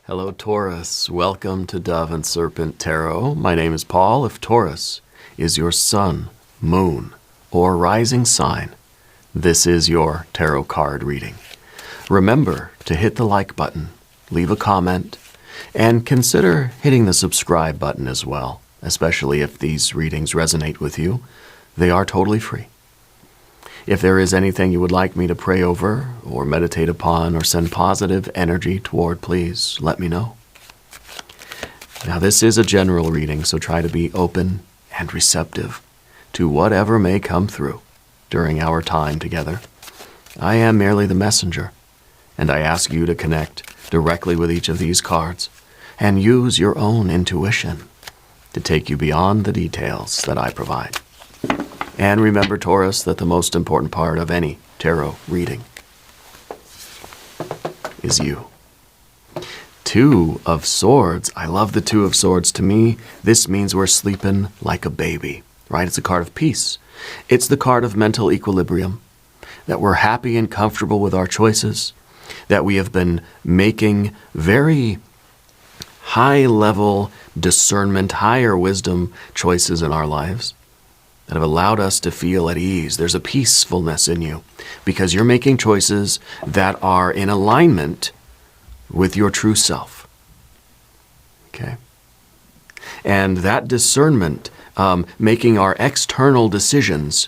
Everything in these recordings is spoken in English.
Hello, Taurus. Welcome to Dove and Serpent Tarot. My name is Paul. If Taurus is your sun, moon, or rising sign, this is your tarot card reading. Remember to hit the like button, leave a comment, and consider hitting the subscribe button as well, especially if these readings resonate with you. They are totally free. If there is anything you would like me to pray over or meditate upon or send positive energy toward, please let me know. Now, this is a general reading, so try to be open and receptive to whatever may come through during our time together. I am merely the messenger, and I ask you to connect directly with each of these cards and use your own intuition to take you beyond the details that I provide. And remember, Taurus, that the most important part of any tarot reading is you. Two of Swords. I love the Two of Swords. To me, this means we're sleeping like a baby, right? It's a card of peace. It's the card of mental equilibrium, that we're happy and comfortable with our choices, that we have been making very high-level discernment, higher wisdom choices in our lives that have allowed us to feel at ease. There's a peacefulness in you because you're making choices that are in alignment with your true self. Okay? And that discernment, making our external decisions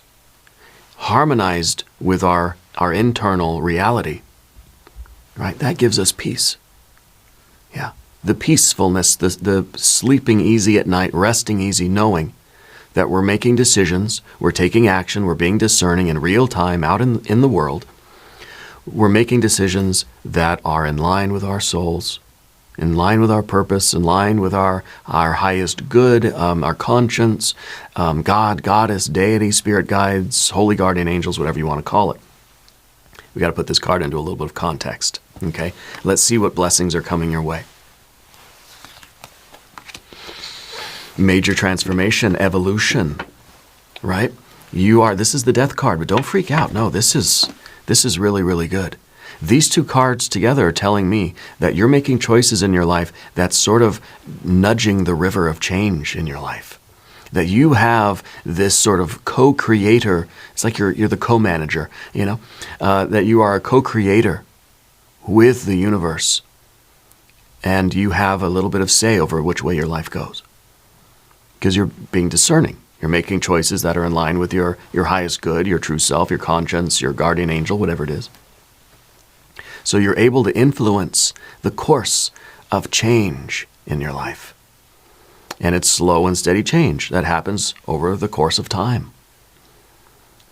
harmonized with our internal reality, right? That gives us peace. Yeah. The peacefulness, the sleeping easy at night, resting easy, knowing that we're making decisions, we're taking action, we're being discerning in real time out in the world. We're making decisions that are in line with our souls, in line with our purpose, in line with our highest good, our conscience, God, goddess, deity, spirit guides, holy guardian angels, whatever you want to call it. We got to put this card into a little bit of context, okay? Let's see what blessings are coming your way. Major transformation, evolution, right? This is the death card, but don't freak out. No, this is really, really good. These two cards together are telling me that you're making choices in your life that's sort of nudging the river of change in your life. That you have this sort of co-creator, it's like you're the co-manager, that you are a co-creator with the universe. And you have a little bit of say over which way your life goes. Because you're being discerning. You're making choices that are in line with your highest good, your true self, your conscience, your guardian angel, whatever it is. So you're able to influence the course of change in your life. And it's slow and steady change that happens over the course of time.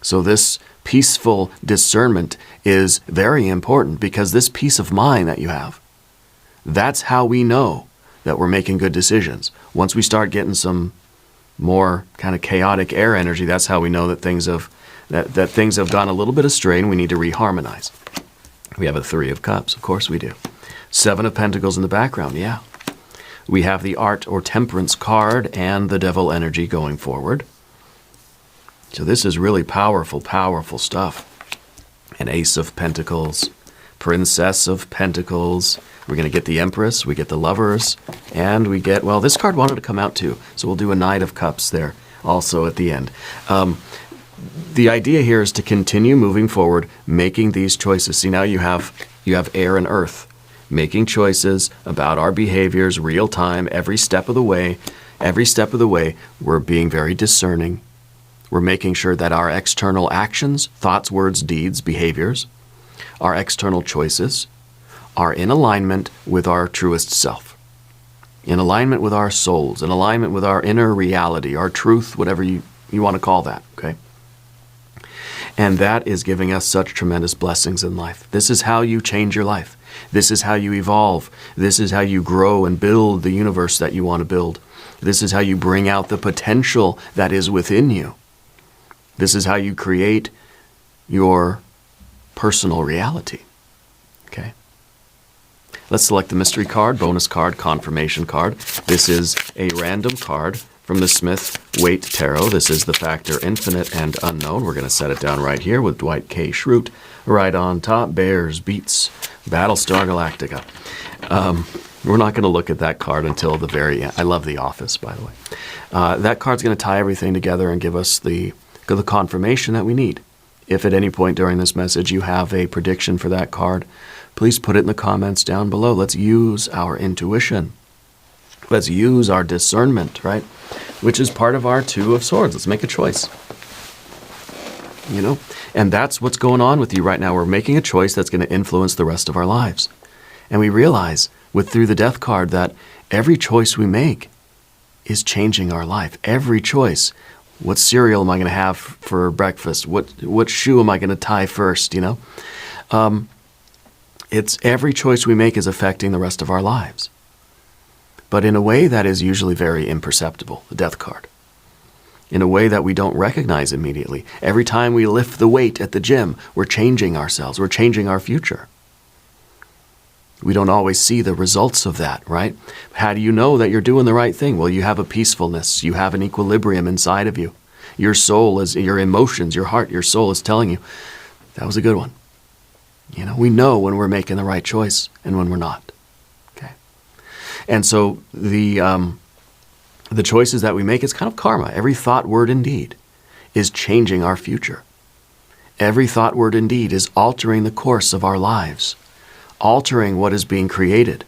So this peaceful discernment is very important because this peace of mind that you have, that's how we know that we're making good decisions. Once we start getting some more kind of chaotic air energy, that's how we know that things have gone a little bit astray and we need to reharmonize. We have a Three of Cups, of course we do. Seven of Pentacles in the background, yeah. We have the Art or Temperance card and the Devil energy going forward. So this is really powerful, powerful stuff. An Ace of Pentacles, Princess of Pentacles. We're going to get the Empress, we get the Lovers, and we get, well, this card wanted to come out too, so we'll do a Knight of Cups there also at the end. The idea here is to continue moving forward, making these choices. See, now you have air and earth, making choices about our behaviors, real time, every step of the way. Every step of the way, we're being very discerning. We're making sure that our external actions, thoughts, words, deeds, behaviors, our external choices, are in alignment with our truest self, in alignment with our souls, in alignment with our inner reality, our truth, whatever you want to call that, okay? And that is giving us such tremendous blessings in life. This is how you change your life. This is how you evolve. This is how you grow and build the universe that you want to build. This is how you bring out the potential that is within you. This is how you create your personal reality, okay? Let's select the mystery card, bonus card, confirmation card. This is a random card from the Smith-Waite Tarot. This is the factor infinite and unknown. We're going to set it down right here with Dwight K. Schrute right on top. Bears beats Battlestar Galactica. We're not going to look at that card until the very end. I love The Office, by the way. That card's going to tie everything together and give us the confirmation that we need. If at any point during this message you have a prediction for that card, please put it in the comments down below. Let's use our intuition. Let's use our discernment, right? Which is part of our Two of Swords. Let's make a choice. You know? And that's what's going on with you right now. We're making a choice that's going to influence the rest of our lives. And we realize through the Death card that every choice we make is changing our life. Every choice. What cereal am I going to have for breakfast? What shoe am I going to tie first, you know? It's every choice we make is affecting the rest of our lives. But in a way that is usually very imperceptible, the Death card. In a way that we don't recognize immediately. Every time we lift the weight at the gym, we're changing ourselves. We're changing our future. We don't always see the results of that, right? How do you know that you're doing the right thing? Well, you have a peacefulness. You have an equilibrium inside of you. Your soul is, your emotions, your heart, your soul is telling you, that was a good one. You know, we know when we're making the right choice and when we're not. Okay. And so the choices that we make, it's kind of karma. Every thought, word, and deed is changing our future. Every thought, word, and deed is altering the course of our lives, altering what is being created.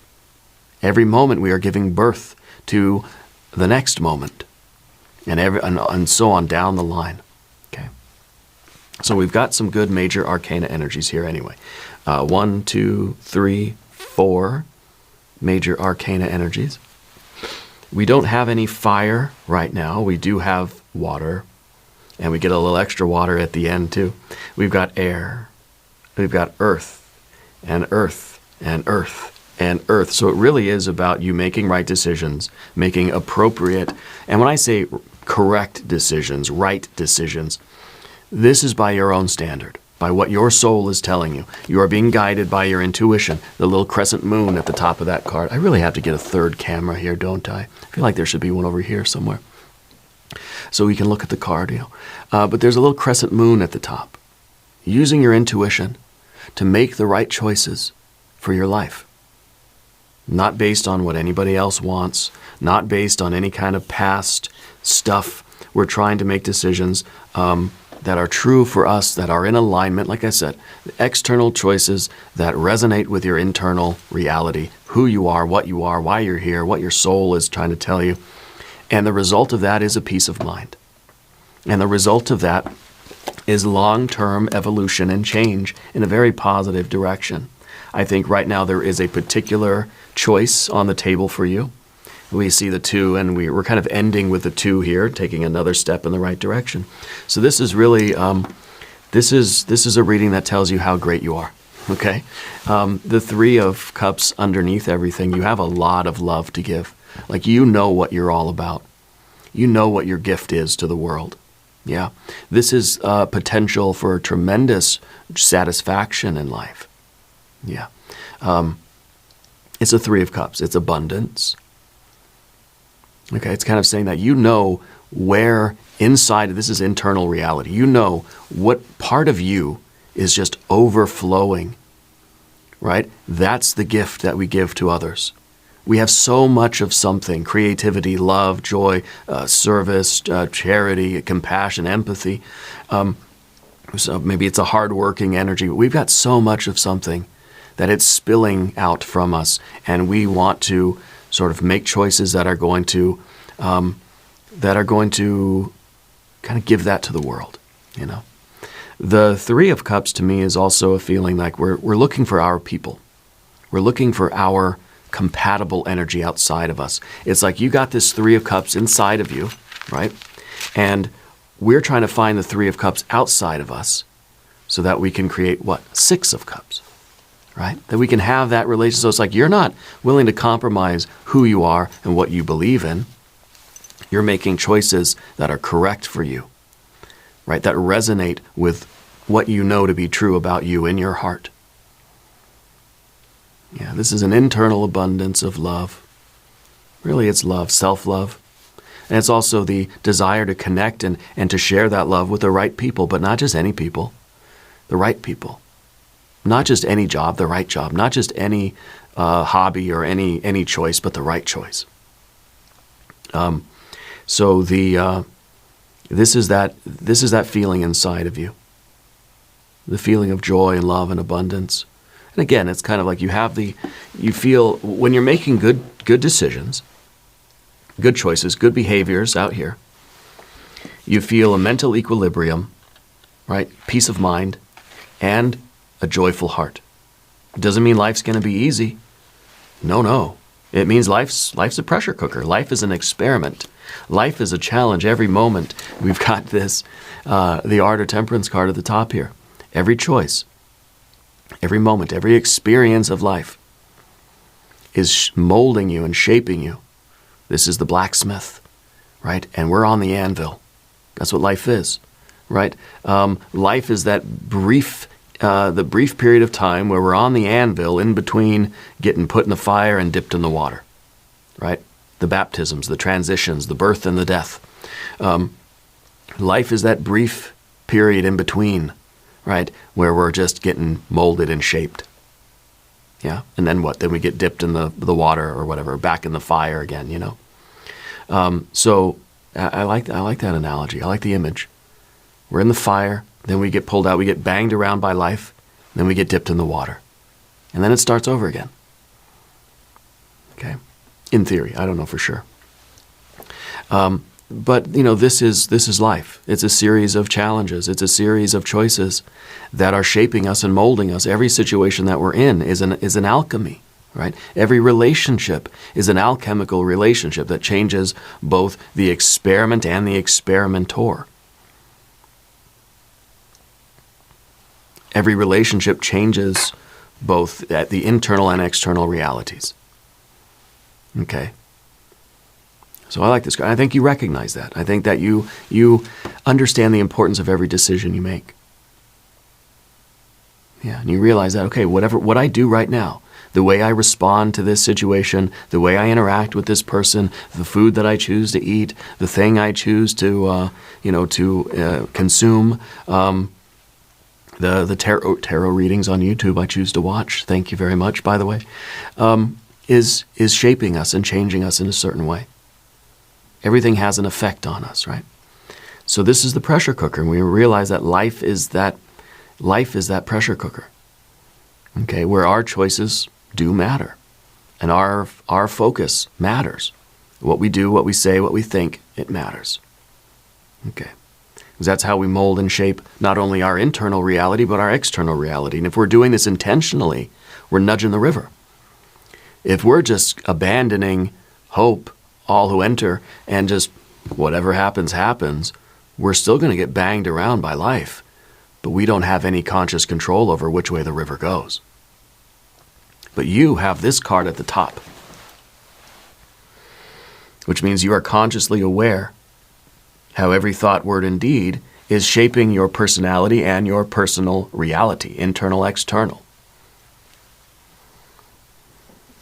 Every moment we are giving birth to the next moment, and so on down the line. Okay. So we've got some good major arcana energies here anyway. 1, 2, 3, 4 major arcana energies. We don't have any fire right now. We do have water, and we get a little extra water at the end too. We've got air. We've got earth, and earth, and earth, and earth. So it really is about you making right decisions, making appropriate, and when I say correct decisions, right decisions, this is by your own standard, by what your soul is telling you. You are being guided by your intuition, the little crescent moon at the top of that card. I really have to get a third camera here, don't I? I feel like there should be one over here somewhere, so we can look at the card, you know. But there's a little crescent moon at the top. Using your intuition to make the right choices for your life. Not based on what anybody else wants, not based on any kind of past stuff. We're trying to make decisions that are true for us, that are in alignment, like I said, external choices that resonate with your internal reality, who you are, why you're here, what your soul is trying to tell you. And the result of that is a peace of mind. And the result of that is long-term evolution and change in a very positive direction. I think right now there is a particular choice on the table for you. We see the 2, and we're kind of ending with the 2 here, taking another step in the right direction. So this is really, this is a reading that tells you how great you are, okay? The 3 of Cups underneath everything, you have a lot of love to give. Like, you know what you're all about. You know what your gift is to the world. Yeah, this is potential for tremendous satisfaction in life. Yeah. It's a 3 of Cups. It's abundance. Okay, it's kind of saying that you know where inside, this is internal reality. You know what part of you is just overflowing, right? That's the gift that we give to others. We have so much of something: creativity, love, joy, service, charity, compassion, empathy. So maybe it's a hard-working energy. But we've got so much of something that it's spilling out from us, and we want to sort of make choices that are going to kind of give that to the world, you know. The 3 of Cups to me is also a feeling like we're looking for our people. We're looking for our compatible energy outside of us. It's like you got this 3 of Cups inside of you, right? And we're trying to find the 3 of Cups outside of us so that we can create what? 6 of Cups. Right? That we can have that relationship. So it's like you're not willing to compromise who you are and what you believe in. You're making choices that are correct for you, right? That resonate with what you know to be true about you in your heart. Yeah, this is an internal abundance of love. Really, it's love, self-love. And it's also the desire to connect and to share that love with the right people, but not just any people, the right people. Not just any job, the right job. Not just any hobby or any choice, but the right choice. So this is that feeling inside of you, the feeling of joy and love and abundance. And again, it's kind of like you feel when you're making good decisions, good choices, good behaviors out here, you feel a mental equilibrium, right? Peace of mind and a joyful heart. It doesn't mean life's going to be easy. No. It means life's a pressure cooker. Life is an experiment. Life is a challenge every moment. We've got this, the Art or Temperance card at the top here. Every choice, every moment, every experience of life is molding you and shaping you. This is the blacksmith, right? And we're on the anvil. That's what life is, right? Life is that the brief period of time where we're on the anvil in between getting put in the fire and dipped in the water, right? The baptisms, the transitions, the birth and the death. Life is that brief period in between, right, where we're just getting molded and shaped. Yeah, and then what? Then we get dipped in the water or whatever, back in the fire again, you know. So I like that analogy. I like the image. We're in the fire, then we get pulled out, we get banged around by life, then we get dipped in the water. And then it starts over again. Okay? In theory, I don't know for sure. But, you know, this is life. It's a series of challenges. It's a series of choices that are shaping us and molding us. Every situation that we're in is an alchemy, right? Every relationship is an alchemical relationship that changes both the experiment and the experimenter. Every relationship changes both the internal and external realities. Okay? So I like this guy. I think you recognize that. I think that you understand the importance of every decision you make. Yeah, and you realize that, okay, what I do right now, the way I respond to this situation, the way I interact with this person, the food that I choose to eat, the thing I choose to consume, the tarot readings on YouTube I choose to watch, thank you very much, by the way, is shaping us and changing us in a certain way. Everything has an effect on us, right? So this is the pressure cooker, and we realize that life is that pressure cooker. Okay, where our choices do matter, and our focus matters. What we do, what we say, what we think, it matters. Okay, because that's how we mold and shape not only our internal reality but our external reality. And if we're doing this intentionally, we're nudging the river. If we're just abandoning hope, all who enter, and just whatever happens, happens, we're still going to get banged around by life, but we don't have any conscious control over which way the river goes. But you have this card at the top, which means you are consciously aware how every thought, word, and deed is shaping your personality and your personal reality, internal, external.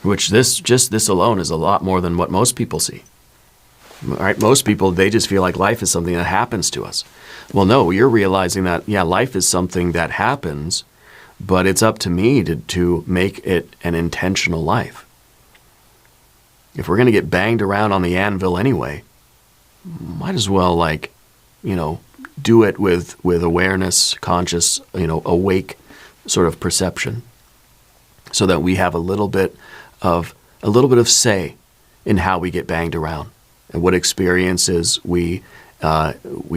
Which this alone is a lot more than what most people see. Right? Most people, they just feel like life is something that happens to us. Well, no, you're realizing that, yeah, life is something that happens, but it's up to me to make it an intentional life. If we're going to get banged around on the anvil anyway, might as well, do it with awareness, conscious, awake sort of perception, so that we have a little bit of say in how we get banged around and what experiences we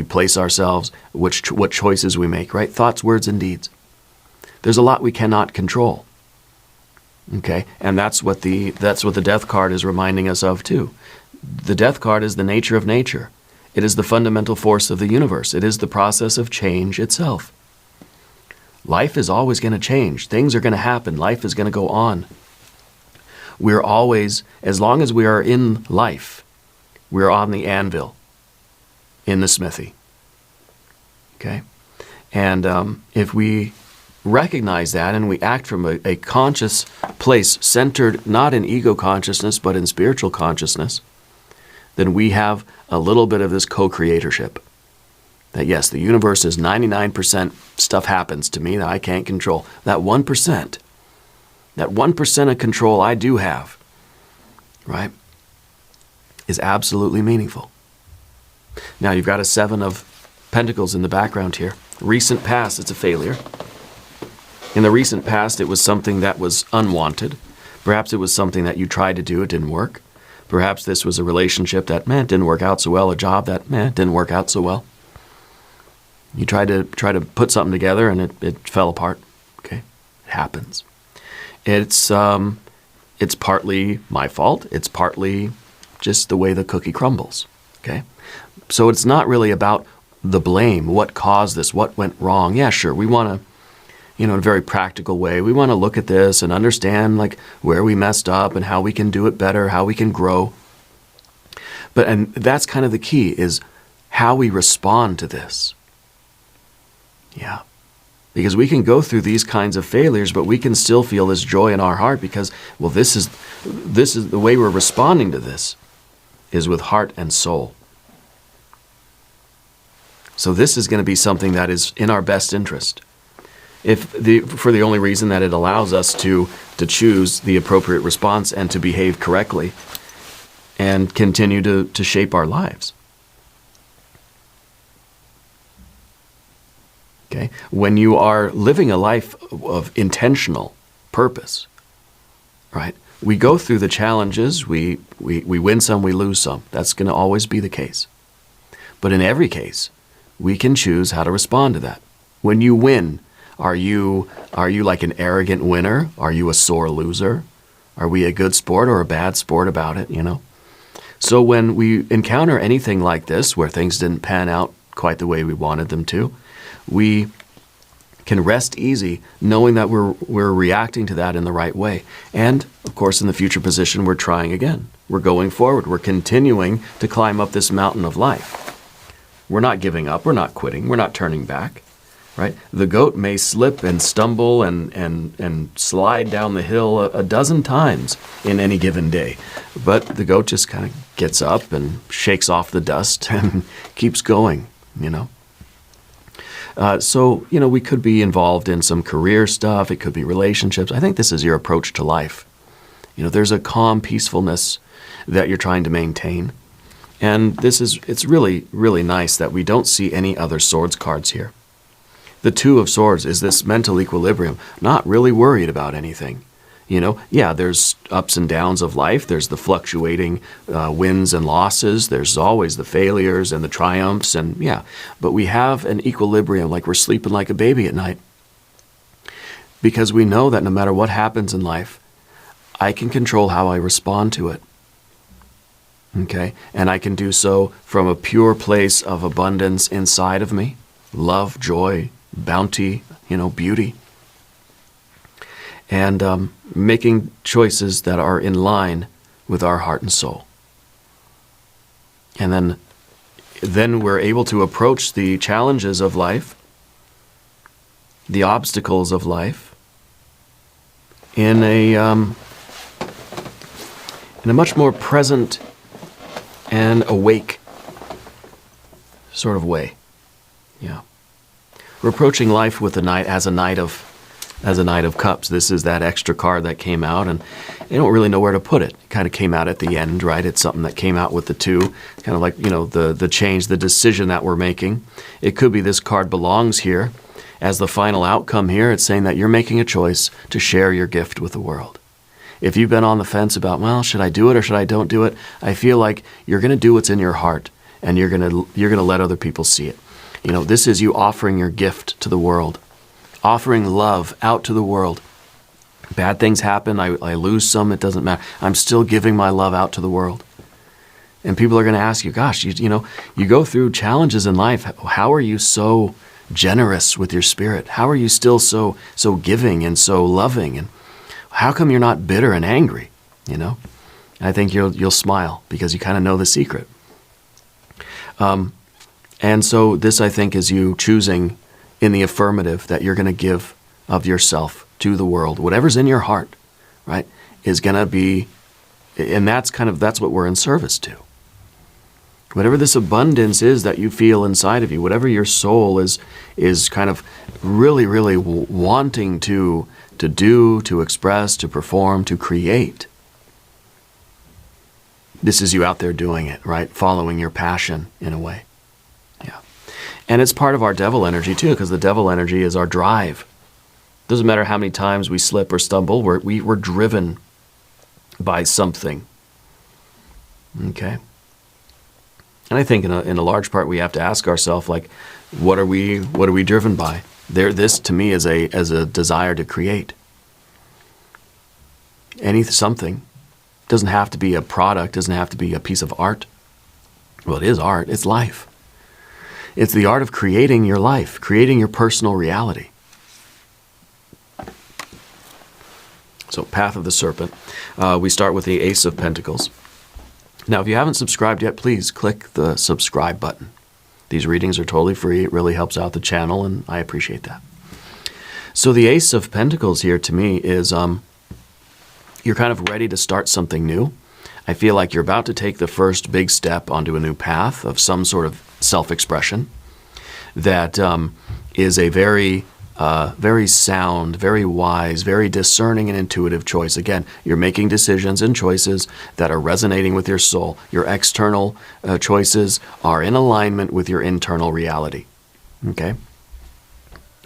place ourselves, what choices we make, right? Thoughts, words, and deeds. There's a lot we cannot control. Okay, and that's what the death card is reminding us of too. The death card is the nature of nature. It is the fundamental force of the universe. It is the process of change itself. Life is always going to change. Things are going to happen. Life is going to go on. We're always, as long as we are in life, we're on the anvil, in the smithy. Okay? And if we recognize that and we act from a conscious place, centered not in ego consciousness, but in spiritual consciousness, then we have a little bit of this co-creatorship. That yes, the universe is 99% stuff happens to me that I can't control. That 1%, that 1% of control I do have, right, is absolutely meaningful. Now, you've got a 7 of Pentacles in the background here. Recent past, it's a failure. In the recent past, it was something that was unwanted. Perhaps it was something that you tried to do, it didn't work. Perhaps this was a relationship that, didn't work out so well, a job that, didn't work out so well. You tried to put something together and it fell apart. Okay, it happens. It's partly my fault. It's partly just the way the cookie crumbles. Okay, so it's not really about the blame. What caused this? What went wrong? Yeah, sure. We want to, in a very practical way, we want to look at this and understand like where we messed up and how we can do it better, how we can grow. And that's kind of the key, is how we respond to this. Yeah. Because we can go through these kinds of failures, but we can still feel this joy in our heart because, well, this is the way we're responding to this is with heart and soul. So this is going to be something that is in our best interest. For the only reason that it allows us to choose the appropriate response and to behave correctly and continue to shape our lives. Okay? When you are living a life of intentional purpose, right? We go through the challenges, we win some, we lose some. That's going to always be the case. But in every case, we can choose how to respond to that. When you win, are you like an arrogant winner? Are you a sore loser? Are we a good sport or a bad sport about it, So when we encounter anything like this, where things didn't pan out quite the way we wanted them to, we can rest easy knowing that we're reacting to that in the right way. And, of course, in the future position, we're trying again. We're going forward. We're continuing to climb up this mountain of life. We're not giving up. We're not quitting. We're not turning back, right? The goat may slip and stumble and slide down the hill a dozen times in any given day. But the goat just kind of gets up and shakes off the dust and keeps going, So, we could be involved in some career stuff. It could be relationships. I think this is your approach to life. There's a calm peacefulness that you're trying to maintain. And it's really, really nice that we don't see any other swords cards here. The 2 of Swords is this mental equilibrium, not really worried about anything. Yeah, there's ups and downs of life. There's the fluctuating wins and losses. There's always the failures and the triumphs. And yeah, but we have an equilibrium, like we're sleeping like a baby at night. Because we know that no matter what happens in life, I can control how I respond to it. Okay? And I can do so from a pure place of abundance inside of me. Love, joy, bounty, beauty. And making choices that are in line with our heart and soul. And then we're able to approach the challenges of life, the obstacles of life, in a much more present and awake sort of way. Yeah. We're approaching life with the Knight as a Knight of Cups. This is that extra card that came out, and they don't really know where to put it. It kind of came out at the end, right? It's something that came out with the 2. It's kind of like, the change, the decision that we're making. It could be this card belongs here. As the final outcome here, it's saying that you're making a choice to share your gift with the world. If you've been on the fence about, well, should I do it or should I don't do it? I feel like you're going to do what's in your heart, and you're going to let other people see it. This is you offering your gift to the world. Offering love out to the world. Bad things happen, I lose some, it doesn't matter. I'm still giving my love out to the world. And people are going to ask you, gosh, you go through challenges in life. How are you so generous with your spirit? How are you still so giving and so loving? And how come you're not bitter and angry? I think you'll smile because you kind of know the secret. And so this, I think, is you choosing in the affirmative that you're going to give of yourself to the world. Whatever's in your heart, right, is going to be, and that's what we're in service to. Whatever this abundance is that you feel inside of you, whatever your soul is kind of really, really wanting to to do, to express, to perform, to create. This is you out there doing it, right? Following your passion in a way. Yeah. And it's part of our devil energy too, because the devil energy is our drive. Doesn't matter how many times we slip or stumble, we're driven by something. Okay? And I think in a large part we have to ask ourselves, like, what are we driven by? This to me is a desire to create. Something. Doesn't have to be a product, doesn't have to be a piece of art. Well, it is art, it's life. It's the art of creating your life, creating your personal reality. So, Path of the Serpent. We start with the Ace of Pentacles. Now, if you haven't subscribed yet, please click the subscribe button. These readings are totally free. It really helps out the channel, and I appreciate that. So the Ace of Pentacles here to me is you're kind of ready to start something new. I feel like you're about to take the first big step onto a new path of some sort of self-expression that is a very sound, very wise, very discerning and intuitive choice. Again, you're making decisions and choices that are resonating with your soul. Your external choices are in alignment with your internal reality. Okay?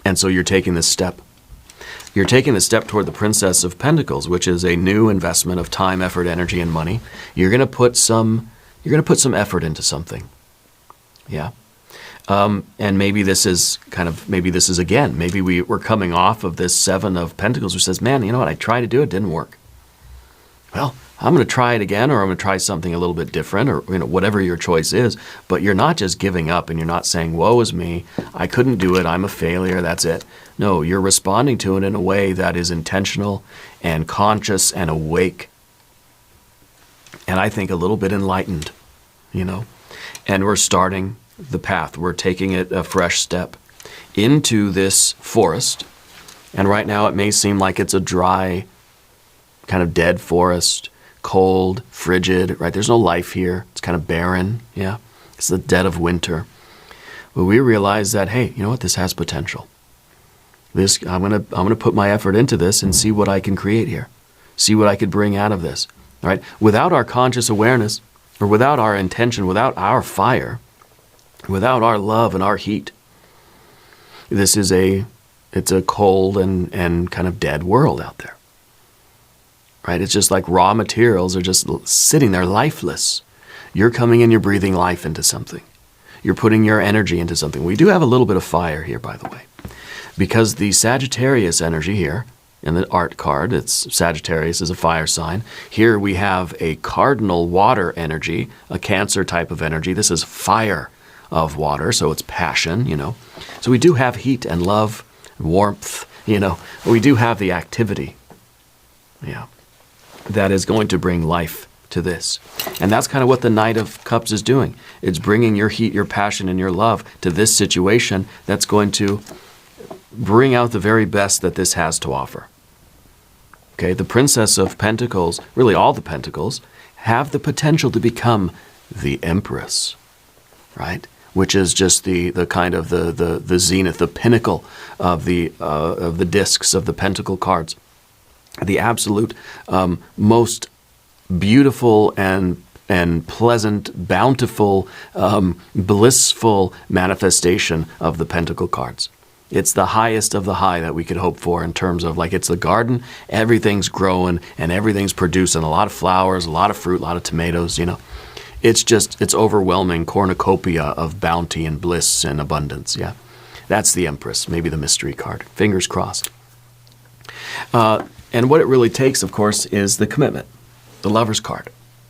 And so you're taking this step. You're taking the step toward the Princess of Pentacles, which is a new investment of time, effort, energy, and money. You're going to put some effort into something. Yeah. And maybe this is again, maybe we're coming off of this Seven of Pentacles, which says, man, you know what, I tried to do it, didn't work. Well, I'm going to try it again, or I'm going to try something a little bit different, or whatever your choice is. But you're not just giving up, and you're not saying, woe is me, I couldn't do it, I'm a failure, that's it. No, you're responding to it in a way that is intentional and conscious and awake. And I think a little bit enlightened, And we're starting the path. We're taking it a fresh step into this forest. And right now it may seem like it's a dry, kind of dead forest, cold, frigid, right? There's no life here. It's kind of barren, yeah? It's the dead of winter. But we realize that, hey, you know what? This has potential. I'm gonna put my effort into this and see what I can create here. See what I could bring out of this, right? Without our conscious awareness, or without our intention, without our fire, without our love and our heat, it's a cold and kind of dead world out there. Right? It's just like raw materials are just sitting there lifeless. You're coming in, you're breathing life into something. You're putting your energy into something. We do have a little bit of fire here, by the way. Because the Sagittarius energy here, in the art card, it's Sagittarius is a fire sign. Here we have a cardinal water energy, a Cancer type of energy. This is fire of water, so it's passion, So we do have heat and love, warmth, We do have the activity, that is going to bring life to this. And that's kind of what the Knight of Cups is doing. It's bringing your heat, your passion, and your love to this situation that's going to bring out the very best that this has to offer. Okay, the Princess of Pentacles, really all the Pentacles, have the potential to become the Empress, right? Which is just the kind of the zenith, the pinnacle of the discs of the Pentacle cards, the absolute most beautiful and pleasant, bountiful, blissful manifestation of the Pentacle cards. It's the highest of the high that we could hope for in terms of, like, it's the garden, everything's growing and everything's producing a lot of flowers, a lot of fruit, a lot of tomatoes, It's overwhelming cornucopia of bounty and bliss and abundance, yeah. That's the Empress, maybe the mystery card. Fingers crossed. And what it really takes, of course, is the commitment, the Lover's card.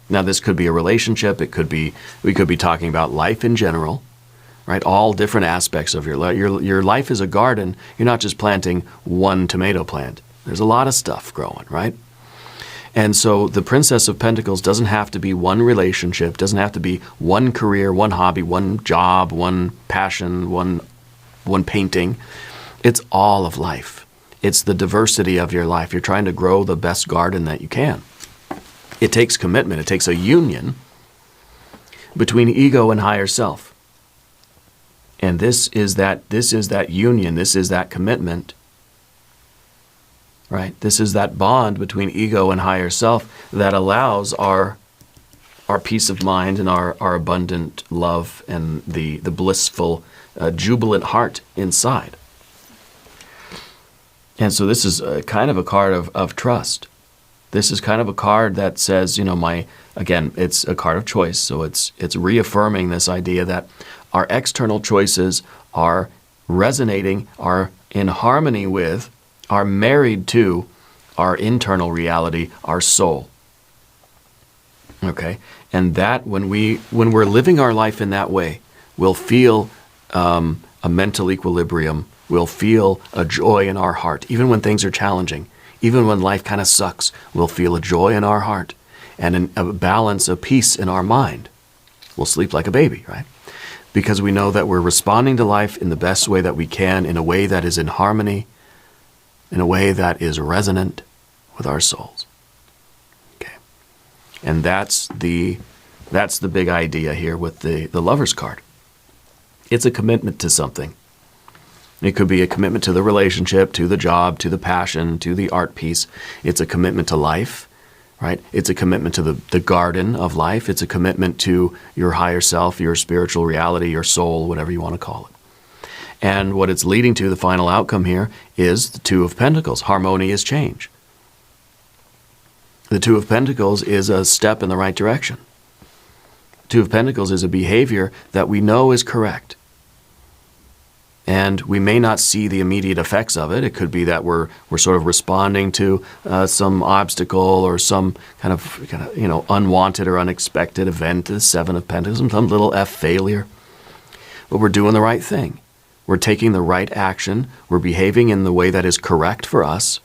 Now, this could be a relationship. We could be talking about life in general, right? All different aspects of your life. Your life is a garden. You're not just planting one tomato plant. There's a lot of stuff growing, right? And so the Princess of Pentacles doesn't have to be one relationship, doesn't have to be one career, one hobby, one job, one passion, one painting. It's all of life. It's the diversity of your life. You're trying to grow the best garden that you can. It takes commitment. It takes a union between ego and higher self. And this is that union. This is that commitment. right? This is that bond between ego and higher self that allows our peace of mind and our abundant love and the blissful, jubilant heart inside. And so this is kind of a card of trust. This is kind of a card that says, again, it's a card of choice. So it's reaffirming this idea that our external choices are resonating, are in harmony with, are married to our internal reality, our soul. Okay? And that when we're living our life in that way, we'll feel a mental equilibrium. We'll feel a joy in our heart, even when things are challenging. Even when life kind of sucks, we'll feel a joy in our heart and a balance, a peace in our mind. We'll sleep like a baby, right? Because we know that we're responding to life in the best way that we can, in a way that is in harmony, in a way that is resonant with our souls. Okay. And that's the big idea here with the Lover's card. It's a commitment to something. It could be a commitment to the relationship, to the job, to the passion, to the art piece. It's a commitment to life, right? It's a commitment to the garden of life. It's a commitment to your higher self, your spiritual reality, your soul, whatever you want to call it. And what it's leading to, the final outcome here, is the Two of Pentacles, harmonious change. The Two of Pentacles is a step in the right direction. Two of Pentacles is a behavior that we know is correct. And we may not see the immediate effects of it. It could be that we're sort of responding to some obstacle or some kind of unwanted or unexpected event, the Seven of Pentacles, some little failure. But we're doing the right thing. We're taking the right action. We're behaving in the way that is correct for us.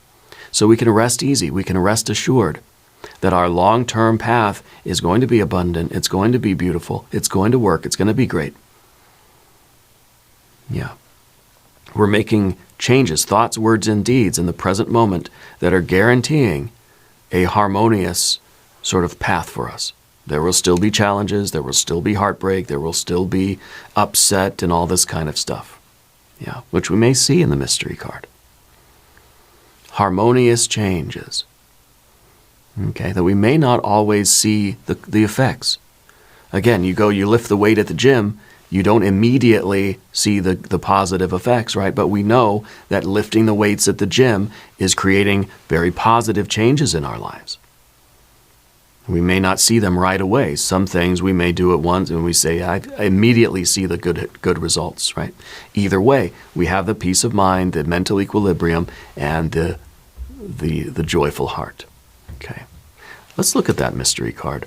So we can rest easy. We can rest assured that our long-term path is going to be abundant. It's going to be beautiful. It's going to work. It's going to be great. Yeah. We're making changes, thoughts, words, and deeds in the present moment that are guaranteeing a harmonious sort of path for us. There will still be challenges, there will still be heartbreak, there will still be upset and all this kind of stuff. Yeah, which we may see in the mystery card. Harmonious changes. Okay, that we may not always see the effects. Again, you lift the weight at the gym, you don't immediately see the positive effects, right? But we know that lifting the weights at the gym is creating very positive changes in our lives. We may not see them right away. Some things we may do at once and we say, I immediately see the good results, right? Either way, we have the peace of mind, the mental equilibrium, and the joyful heart. Okay. Let's look at that mystery card.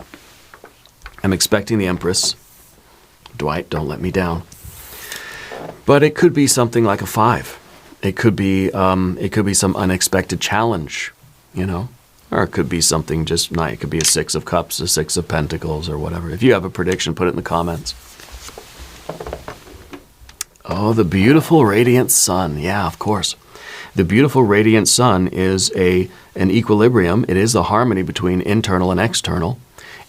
I'm expecting the Empress. Dwight, don't let me down. But it could be something like a 5. It could be some unexpected challenge, or it could be something just nice. It could be a 6 of Cups, a 6 of Pentacles, or whatever. If you have a prediction, put it in the comments. Oh, the beautiful radiant sun. Yeah, of course. The beautiful radiant sun is an equilibrium. It is the harmony between internal and external,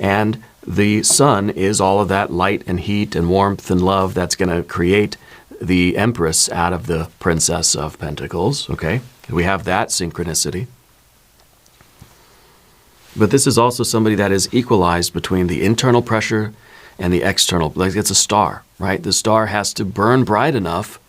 and the sun is all of that light and heat and warmth and love that's going to create the Empress out of the Princess of Pentacles, okay? We have that synchronicity. But this is also somebody that is equalized between the internal pressure and the external. Like it's a star, right? The star has to burn bright enough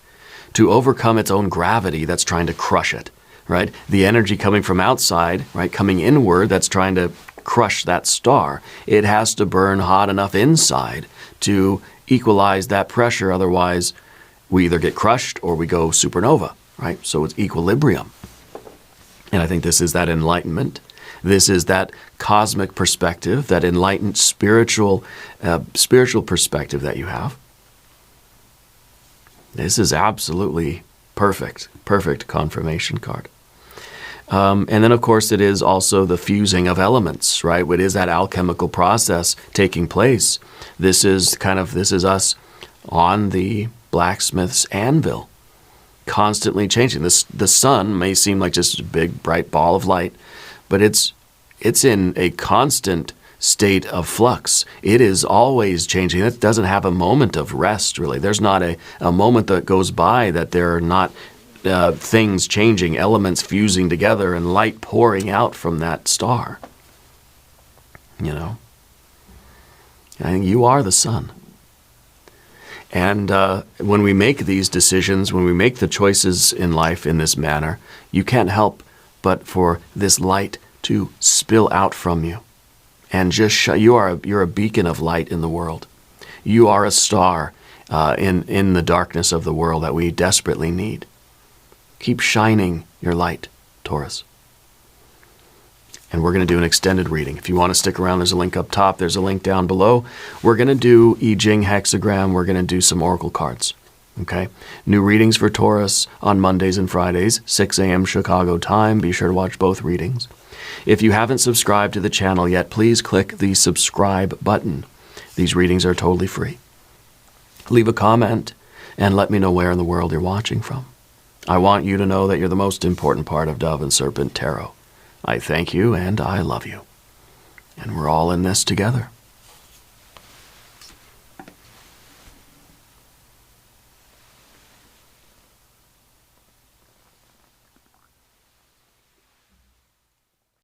to overcome its own gravity that's trying to crush it, right? The energy coming from outside, right, coming inward, that's trying to crush that star. It has to burn hot enough inside to equalize that pressure. Otherwise, we either get crushed or we go supernova, right? So it's equilibrium. And I think this is that enlightenment. This is that cosmic perspective, that enlightened spiritual perspective that you have. This is absolutely perfect confirmation card. And then, of course, it is also the fusing of elements, right? It is that alchemical process taking place. This is us on the blacksmith's anvil, constantly changing. The sun may seem like just a big, bright ball of light, but it's in a constant state of flux. It is always changing. It doesn't have a moment of rest, really. There's not a moment that goes by that there are not things changing, elements fusing together, and light pouring out from that star. You know? I think you are the sun. And when we make these decisions, when we make the choices in life in this manner, you can't help but for this light to spill out from you. And just you're a beacon of light in the world. You are a star in the darkness of the world that we desperately need. Keep shining your light, Taurus. And we're going to do an extended reading. If you want to stick around, there's a link up top. There's a link down below. We're going to do Jing hexagram. We're going to do some oracle cards. Okay? New readings for Taurus on Mondays and Fridays, 6 a.m. Chicago time. Be sure to watch both readings. If you haven't subscribed to the channel yet, please click the subscribe button. These readings are totally free. Leave a comment and let me know where in the world you're watching from. I want you to know that you're the most important part of Dove and Serpent Tarot. I thank you and I love you. And we're all in this together.